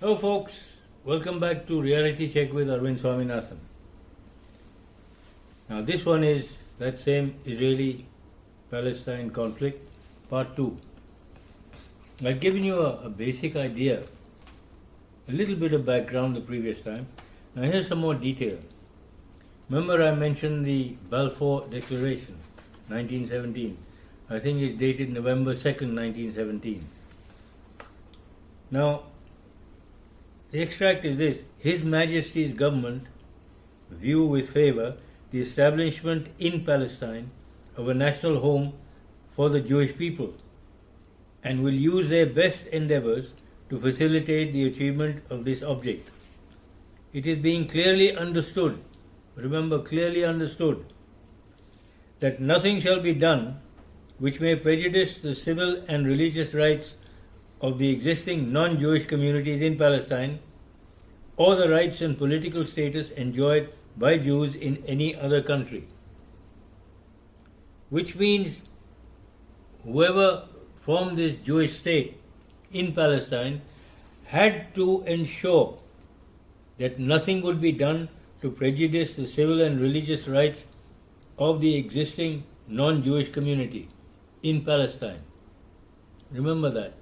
Hello folks, welcome back to Reality Check with Arvind Swaminathan. Now this one is that same Israeli-Palestine conflict, part 2. I've given you a basic idea, a little bit of background the previous time. Now here's some more detail. Remember I mentioned the Balfour Declaration, 1917. I think it's dated November 2nd, 1917. Now, the extract is this: His Majesty's government view with favour the establishment in Palestine of a national home for the Jewish people and will use their best endeavours to facilitate the achievement of this object. It is being clearly understood, remember clearly understood, that nothing shall be done which may prejudice the civil and religious rights of the existing non-Jewish communities in Palestine or the rights and political status enjoyed by Jews in any other country. Which means whoever formed this Jewish state in Palestine had to ensure that nothing would be done to prejudice the civil and religious rights of the existing non-Jewish community in Palestine. Remember that.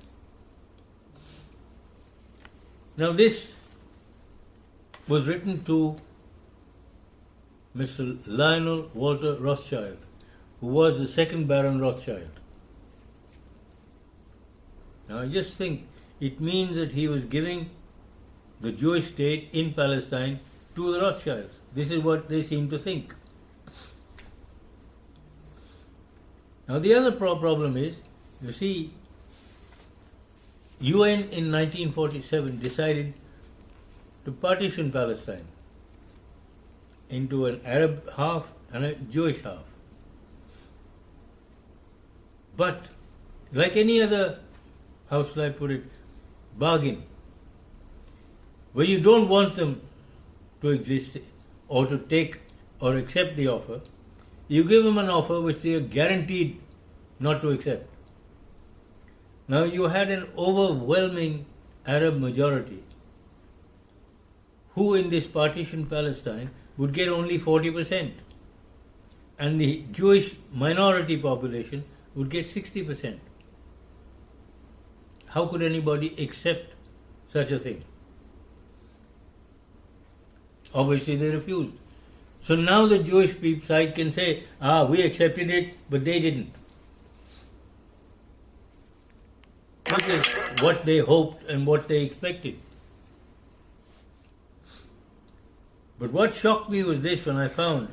Now this was written to Mr. Lionel Walter Rothschild, who was the second Baron Rothschild. Now I just think it means that he was giving the Jewish state in Palestine to the Rothschilds. This is what they seem to think. Now the other problem is, you see, UN in 1947 decided to partition Palestine into an Arab half and a Jewish half. But, like any other, how shall I put it, bargain, where you don't want them to exist or to take or accept the offer, you give them an offer which they are guaranteed not to accept. Now you had an overwhelming Arab majority who in this partition Palestine would get only 40%, and the Jewish minority population would get 60%. How could anybody accept such a thing? Obviously they refused. So now the Jewish side can say, we accepted it, but they didn't. Which is what they hoped and what they expected. But what shocked me was this, when I found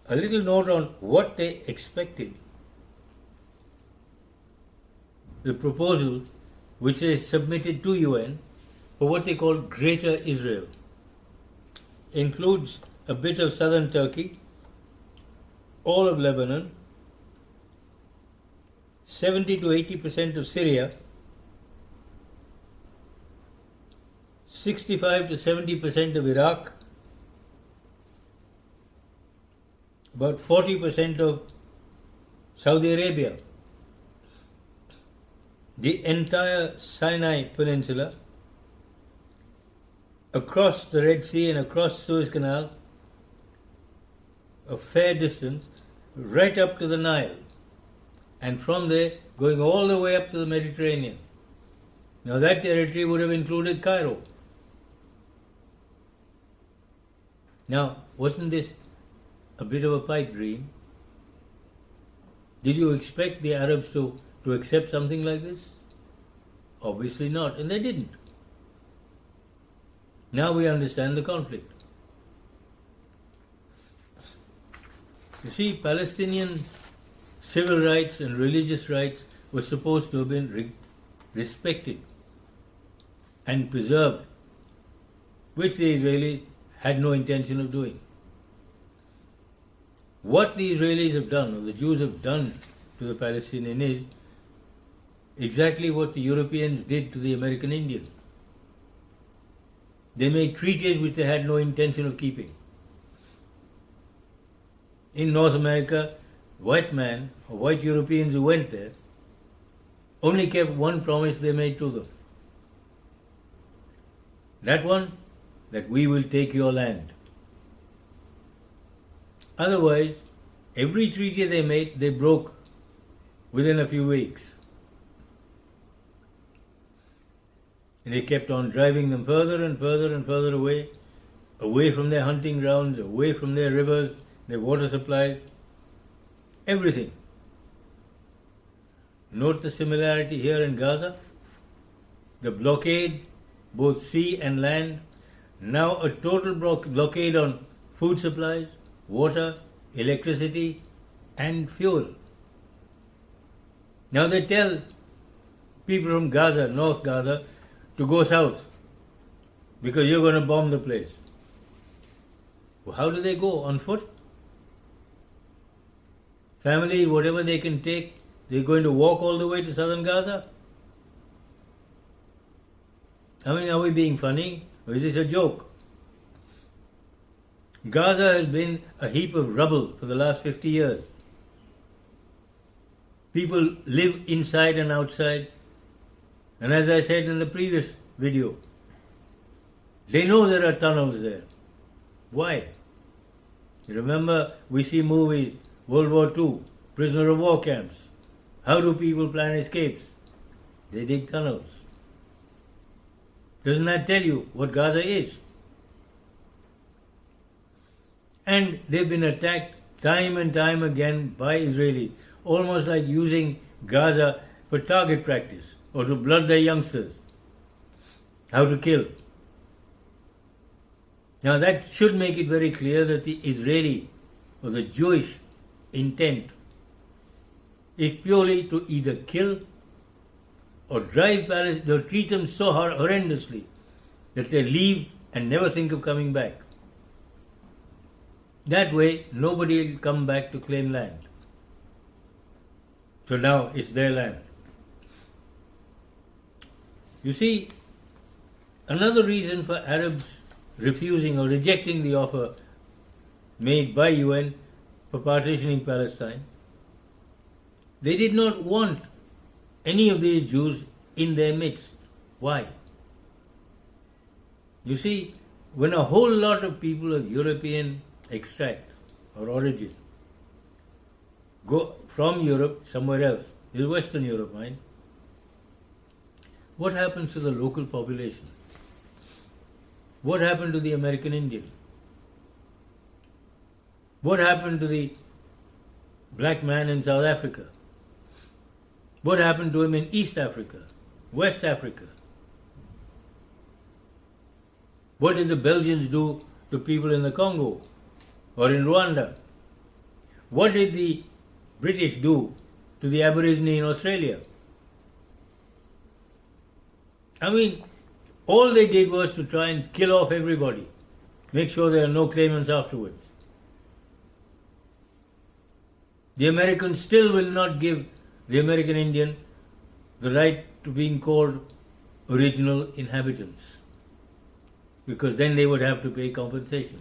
a little note on what they expected. The proposal which they submitted to UN for what they call Greater Israel includes a bit of southern Turkey, all of Lebanon, 70 to 80% of Syria, 65 to 70% of Iraq, about 40% of Saudi Arabia, the entire Sinai Peninsula, across the Red Sea and across Suez Canal, a fair distance, right up to the Nile, and from there going all the way up to the Mediterranean. Now that territory would have included Cairo. Now, wasn't this a bit of a pipe dream? Did you expect the Arabs to accept something like this? Obviously not, and they didn't. Now we understand the conflict. You see, Palestinian civil rights and religious rights were supposed to have been respected and preserved, which the Israelis had no intention of doing. What the Israelis have done, or the Jews have done to the Palestinians, is exactly what the Europeans did to the American Indian. They made treaties which they had no intention of keeping. In North America, white Europeans who went there only kept one promise they made to them. That one, that we will take your land. Otherwise, every treaty they made, they broke within a few weeks. And they kept on driving them further and further and further away from their hunting grounds, away from their rivers, their water supplies, everything. Note the similarity here in Gaza. The blockade, both sea and land, now a total blockade on food supplies, water, electricity, and fuel. Now they tell people from Gaza, North Gaza, to go south because you're going to bomb the place. Well, how do they go? On foot? Families, whatever they can take, they're going to walk all the way to southern Gaza? I mean, are we being funny? Or is this a joke? Gaza has been a heap of rubble for the last 50 years. People live inside and outside. And as I said in the previous video, they know there are tunnels there. Why? You remember, we see movies, World War II, prisoner of war camps. How do people plan escapes? They dig tunnels. Doesn't that tell you what Gaza is? And they've been attacked time and time again by Israelis, almost like using Gaza for target practice or to blood their youngsters. How to kill. Now that should make it very clear that the Israeli or the Jewish intent is purely to either kill or drive Palestine, or treat them so horrendously that they leave and never think of coming back. That way, nobody will come back to claim land. So now it's their land. You see, another reason for Arabs refusing or rejecting the offer made by UN for partitioning Palestine, they did not want any of these Jews in their midst. Why? You see, when a whole lot of people of European extract or origin go from Europe somewhere else, this is Western Europe, mind, what happens to the local population? What happened to the American Indian? What happened to the black man in South Africa? What happened to him in East Africa, West Africa? What did the Belgians do to people in the Congo or in Rwanda? What did the British do to the Aborigine in Australia? I mean, all they did was to try and kill off everybody, make sure there are no claimants afterwards. The Americans still will not give the American Indian the right to being called original inhabitants, because then they would have to pay compensation.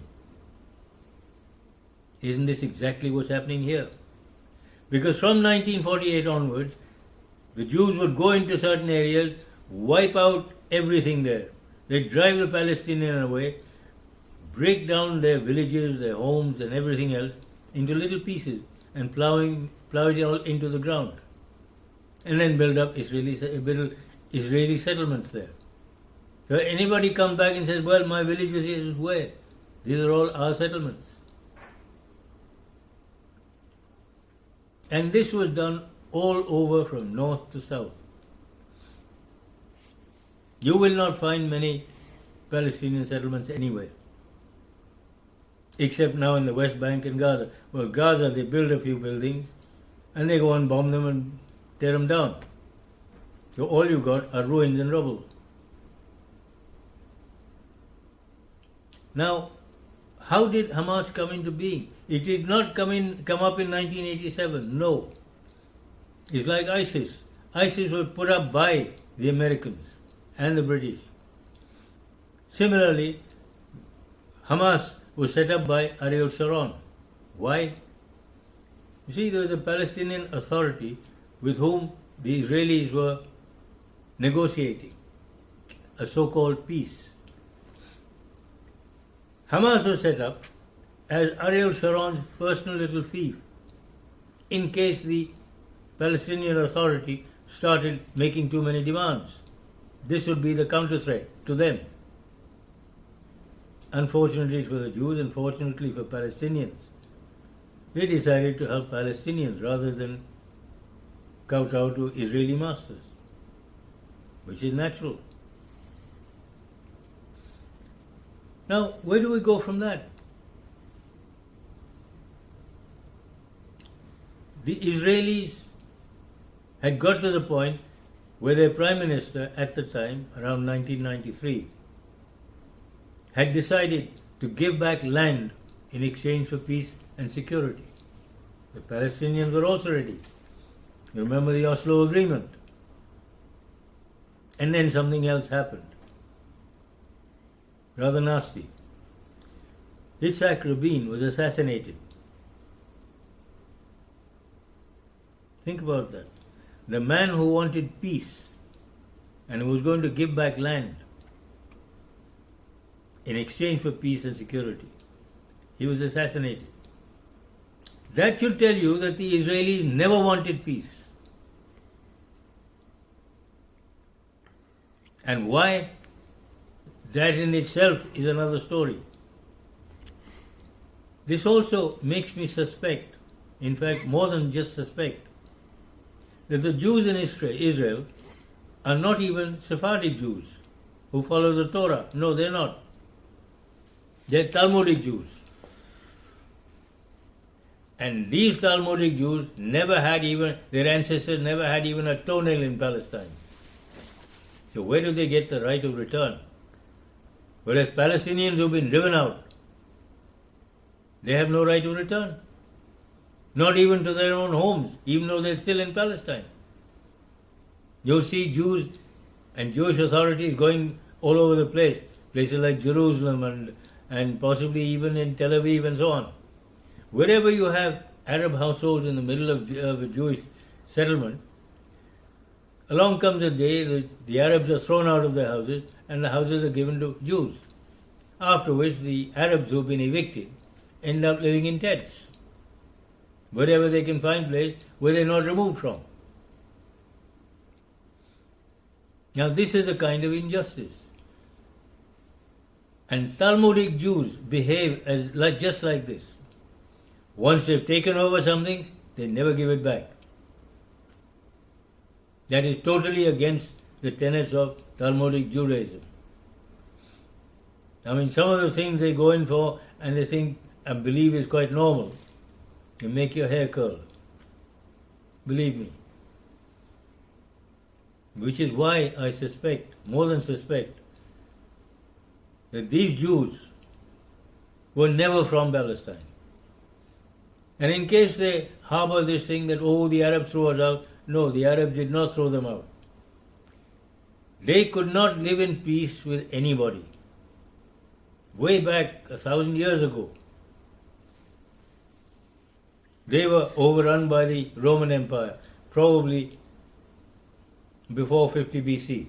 Isn't this exactly what's happening here? Because from 1948 onwards, the Jews would go into certain areas, wipe out everything there. They'd drive the Palestinians away, break down their villages, their homes and everything else into little pieces and plow it all into the ground. And then build up Israeli settlements there. So anybody comes back and says, well, my village is where? These are all our settlements. And this was done all over from north to south. You will not find many Palestinian settlements anywhere, except now in the West Bank and Gaza. Well, Gaza, they build a few buildings and they go and bomb them and tear them down. So all you got are ruins and rubble. Now, how did Hamas come into being? It did not come up in 1987. No. It's like ISIS. ISIS was put up by the Americans and the British. Similarly, Hamas was set up by Ariel Sharon. Why? You see, there was a Palestinian Authority with whom the Israelis were negotiating a so-called peace. Hamas was set up as Ariel Sharon's personal little fief in case the Palestinian Authority started making too many demands. This would be the counter threat to them. Unfortunately for the Jews and fortunately for Palestinians, they decided to help Palestinians rather than kowtow to Israeli masters, which is natural. Now, where do we go from that? The Israelis had got to the point where their Prime Minister at the time, around 1993, had decided to give back land in exchange for peace and security. The Palestinians were also ready. You remember the Oslo Agreement. And then something else happened. Rather nasty. Yitzhak Rabin was assassinated. Think about that. The man who wanted peace and who was going to give back land in exchange for peace and security, he was assassinated. That should tell you that the Israelis never wanted peace. And why? That in itself is another story. This also makes me suspect, in fact more than just suspect, that the Jews in Israel are not even Sephardic Jews who follow the Torah. No, they're not. They're Talmudic Jews. And these Talmudic Jews their ancestors never had even a toenail in Palestine. So where do they get the right of return? Whereas Palestinians who've been driven out, they have no right to return. Not even to their own homes, even though they're still in Palestine. You'll see Jews and Jewish authorities going all over the place, places like Jerusalem and possibly even in Tel Aviv and so on. Wherever you have Arab households in the middle of a Jewish settlement, along comes a day the Arabs are thrown out of their houses and the houses are given to Jews. After which the Arabs who have been evicted end up living in tents, wherever they can find place where they're not removed from. Now this is the kind of injustice. And Talmudic Jews behave just like this. Once they've taken over something, they never give it back. That is totally against the tenets of Talmudic Judaism. I mean, some of the things they go in for and they think and believe is quite normal. You make your hair curl. Believe me. Which is why I suspect, more than suspect, that these Jews were never from Palestine. And in case they harbor this thing that, the Arabs threw us out, no, the Arabs did not throw them out. They could not live in peace with anybody. Way back 1,000 years ago, they were overrun by the Roman Empire, probably before 50 BC.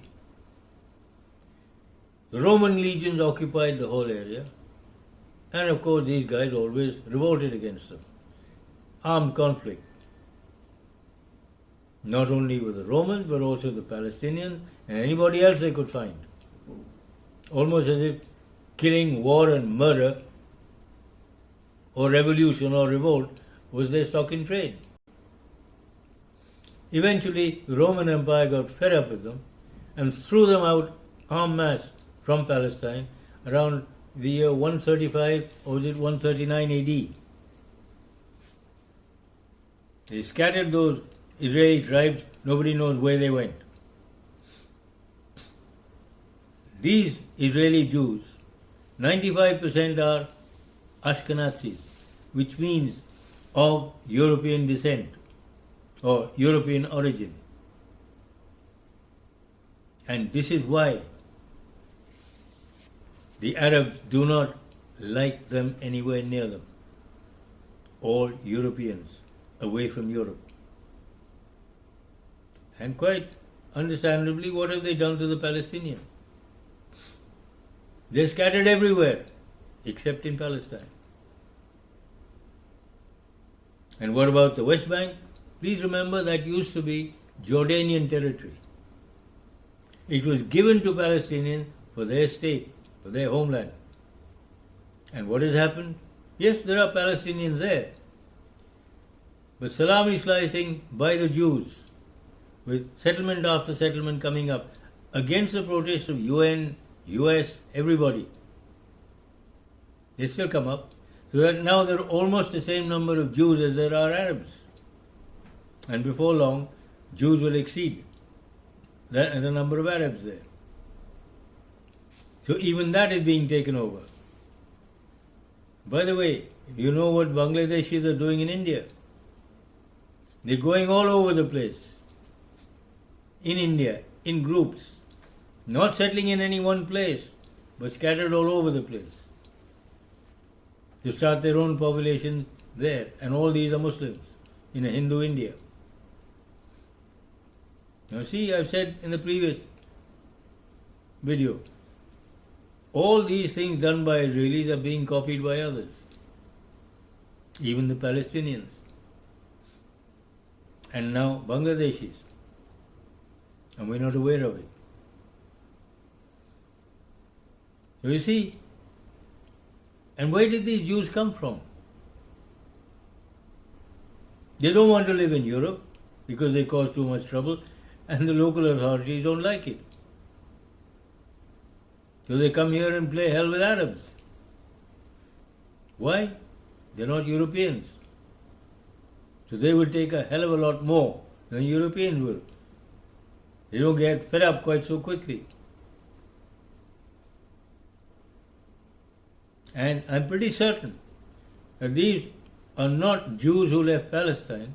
The Roman legions occupied the whole area, and of course these guys always revolted against them. Armed conflict. Not only with the Romans, but also the Palestinians and anybody else they could find. Almost as if killing, war and murder, or revolution or revolt was their stock in trade. Eventually, the Roman Empire got fed up with them and threw them out en masse from Palestine around the year 135 or was it 139 AD. They scattered those Israeli tribes, nobody knows where they went. These Israeli Jews, 95% are Ashkenazis, which means of European descent or European origin. And this is why the Arabs do not like them anywhere near them. All Europeans away from Europe. And quite understandably, what have they done to the Palestinians? They're scattered everywhere, except in Palestine. And what about the West Bank? Please remember that used to be Jordanian territory. It was given to Palestinians for their state, for their homeland. And what has happened? Yes, there are Palestinians there. But salami slicing by the Jews, with settlement after settlement coming up, against the protest of UN, US, everybody. They still come up. So that now there are almost the same number of Jews as there are Arabs. And before long, Jews will exceed the number of Arabs there. So even that is being taken over. By the way, you know what Bangladeshis are doing in India? They're going all over the place. In India, in groups. Not settling in any one place, but scattered all over the place. To start their own population there. And all these are Muslims in a Hindu India. Now see, I've said in the previous video, all these things done by Israelis are being copied by others. Even the Palestinians. And now Bangladeshis. And we're not aware of it. So you see, and where did these Jews come from? They don't want to live in Europe because they cause too much trouble and the local authorities don't like it. So they come here and play hell with Arabs. Why? They're not Europeans. So they will take a hell of a lot more than Europeans will. They don't get fed up quite so quickly. And I'm pretty certain that these are not Jews who left Palestine,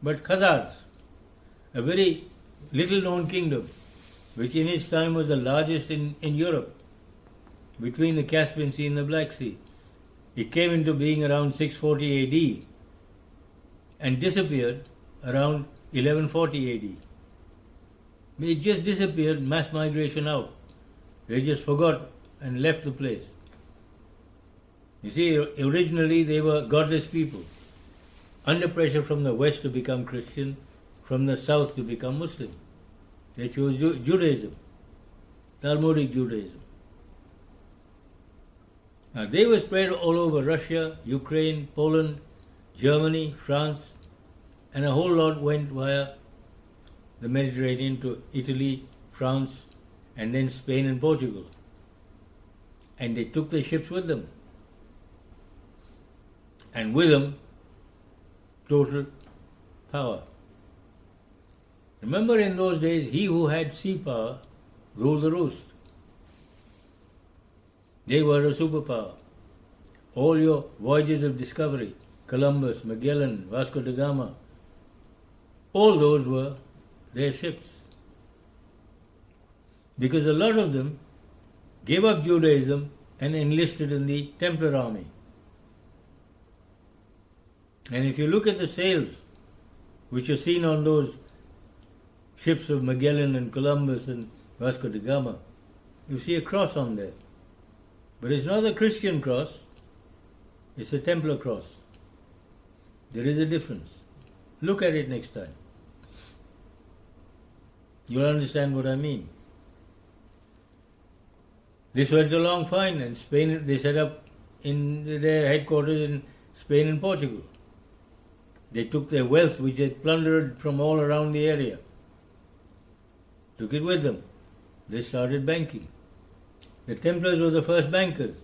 but Khazars, a very little known kingdom, which in its time was the largest in Europe, between the Caspian Sea and the Black Sea. It came into being around 640 AD and disappeared around 1140 AD. It just disappeared, mass migration out. They just forgot and left the place. You see, originally they were godless people, under pressure from the West to become Christian, from the South to become Muslim. They chose Judaism, Talmudic Judaism. Now they were spread all over Russia, Ukraine, Poland, Germany, France, and a whole lot went via the Mediterranean to Italy, France, and then Spain and Portugal. And they took their ships with them. And with them, total power. Remember in those days, he who had sea power ruled the roost. They were a superpower. All your voyages of discovery, Columbus, Magellan, Vasco da Gama, all those were their ships. Because a lot of them gave up Judaism and enlisted in the Templar army. And if you look at the sails which are seen on those ships of Magellan and Columbus and Vasco da Gama, you see a cross on there. But it's not a Christian cross, it's a Templar cross. There is a difference. Look at it next time. You'll understand what I mean. This went along fine, and Spain, they set up in their headquarters in Spain and Portugal. They took their wealth, which they plundered from all around the area, took it with them. They started banking. The Templars were the first bankers.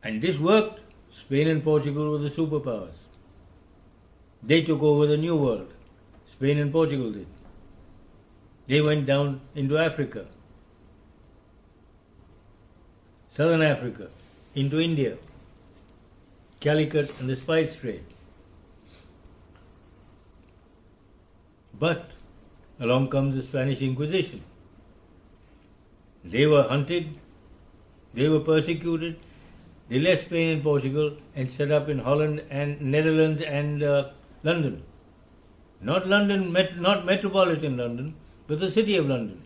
And this worked. Spain and Portugal were the superpowers. They took over the New World. Spain and Portugal did. They went down into Africa, Southern Africa, into India, Calicut and the spice trade. But along comes the Spanish Inquisition. They were hunted, they were persecuted, they left Spain and Portugal and set up in Holland and Netherlands and London. Not London, not metropolitan London, but the city of London,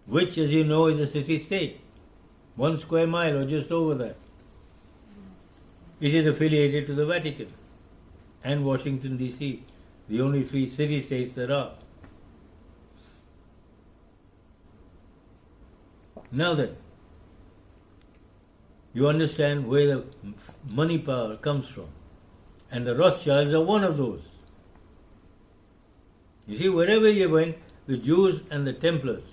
which, as you know, is a city-state, 1 square mile or just over that. It is affiliated to the Vatican and Washington, D.C., the only 3 city-states there are. Now then, you understand where the money power comes from. And the Rothschilds are one of those. You see, wherever you went, the Jews and the Templars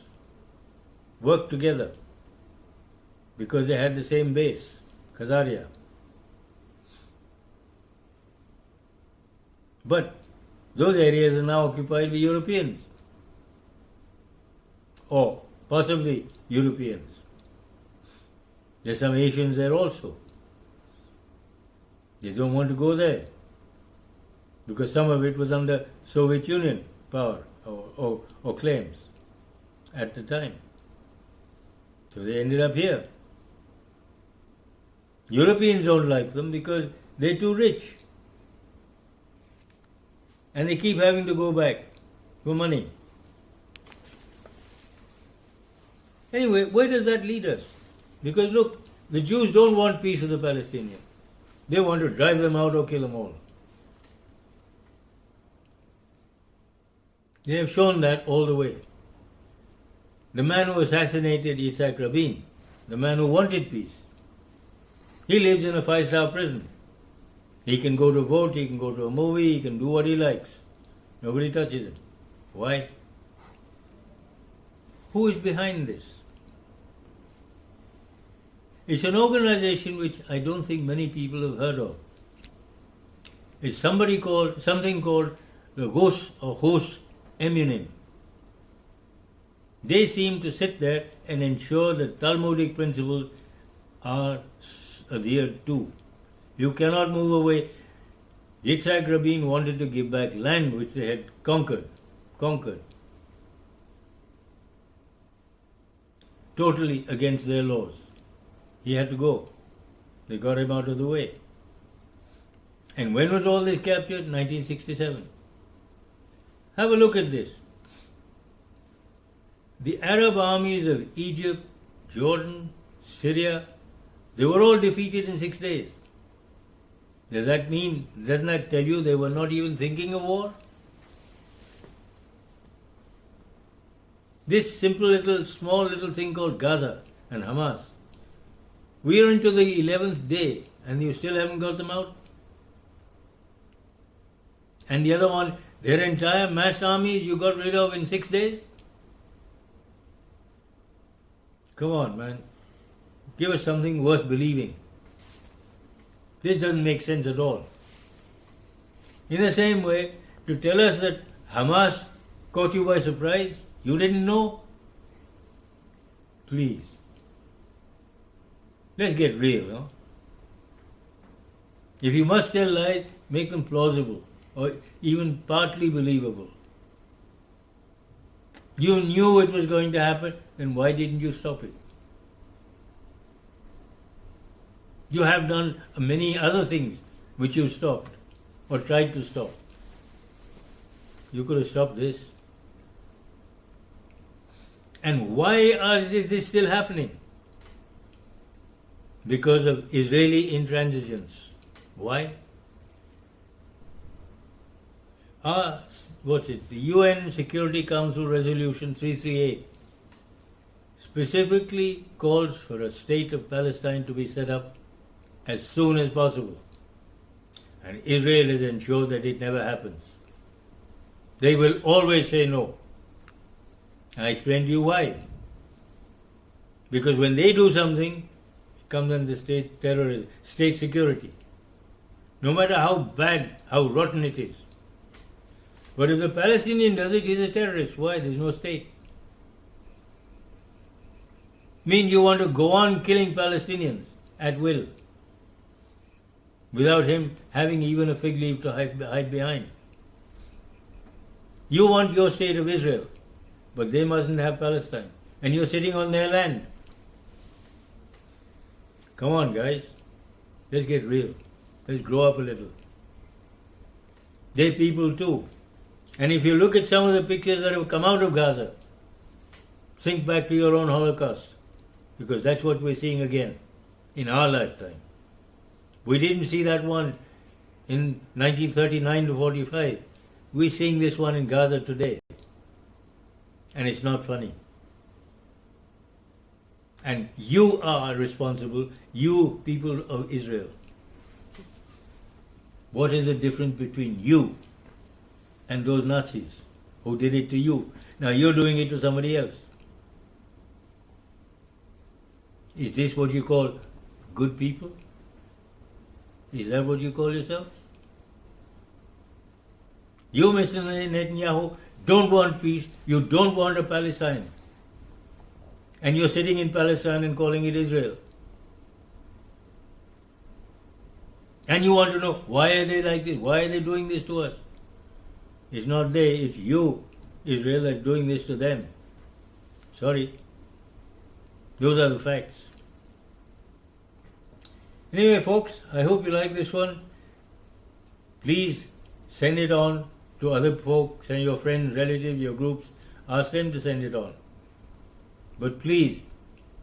worked together because they had the same base, Khazaria. But those areas are now occupied by Europeans, or possibly Europeans. There's some Asians there also. They don't want to go there because some of it was under Soviet Union power or claims at the time. So they ended up here. Europeans don't like them because they're too rich. And they keep having to go back for money. Anyway, where does that lead us? Because look, the Jews don't want peace with the Palestinians. They want to drive them out or kill them all. They have shown that all the way. The man who assassinated Yitzhak Rabin, the man who wanted peace, he lives in a 5-star prison. He can go to vote, he can go to a movie, he can do what he likes. Nobody touches him. Why? Who is behind this? It's an organization which I don't think many people have heard of. It's something called the Gos or Hos Emunim. They seem to sit there and ensure that Talmudic principles are adhered to. You cannot move away. Yitzhak Rabin wanted to give back land which they had conquered. Totally against their laws. He had to go. They got him out of the way. And when was all this captured? 1967. Have a look at this. The Arab armies of Egypt, Jordan, Syria, they were all defeated in 6 days. Doesn't that tell you they were not even thinking of war? This small little thing called Gaza and Hamas, we are into the 11th day and you still haven't got them out? And the other one, their entire mass armies you got rid of in 6 days? Come on, man. Give us something worth believing. This doesn't make sense at all. In the same way, to tell us that Hamas caught you by surprise, you didn't know? Please. Let's get real, no? If you must tell lies, make them plausible or even partly believable. You knew it was going to happen, then why didn't you stop it? You have done many other things which you stopped or tried to stop. You could have stopped this. And why is this still happening? Because of Israeli intransigence. Why? The UN Security Council Resolution 338 specifically calls for a state of Palestine to be set up as soon as possible. And Israel has ensured that it never happens. They will always say no. I explained to you why. Because when they do something, it comes under state terrorism, state security. No matter how bad, how rotten it is. But if the Palestinian does it, he's a terrorist. Why? There's no state. Means you want to go on killing Palestinians at will, without him having even a fig leaf to hide behind. You want your state of Israel, but they mustn't have Palestine. And you're sitting on their land. Come on, guys. Let's get real. Let's grow up a little. They're people too. And if you look at some of the pictures that have come out of Gaza, think back to your own Holocaust, because that's what we're seeing again in our lifetime. We didn't see that one in 1939 to 45. We're seeing this one in Gaza today. And it's not funny. And you are responsible, you people of Israel. What is the difference between you and those Nazis who did it to you? Now you're doing it to somebody else. Is this what you call good people? Is that what you call yourself? You, Mr. Netanyahu, don't want peace. You don't want a Palestine. And you're sitting in Palestine and calling it Israel. And you want to know, why are they like this? Why are they doing this to us? It's not they, it's you, Israel, that's doing this to them. Sorry. Those are the facts. Anyway, folks, I hope you like this one. Please send it on to other folk, send your friends, relatives, your groups. Ask them to send it on. But please,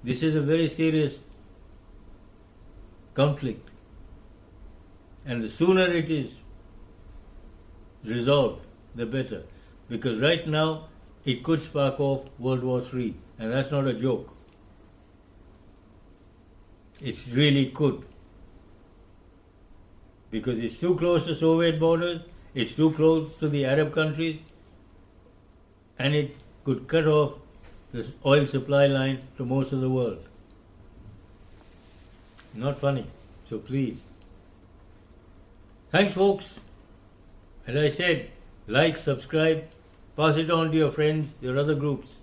this is a very serious conflict. And the sooner it is resolved, the better. Because right now, it could spark off World War III. And that's not a joke. It really could. Because it's too close to Soviet borders, it's too close to the Arab countries, and it could cut off the oil supply line to most of the world. Not funny. So please. Thanks, folks. As I said, like, subscribe, pass it on to your friends, your other groups.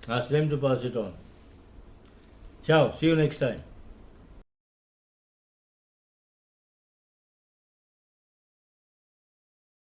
Ask them to pass it on. Ciao. See you next time.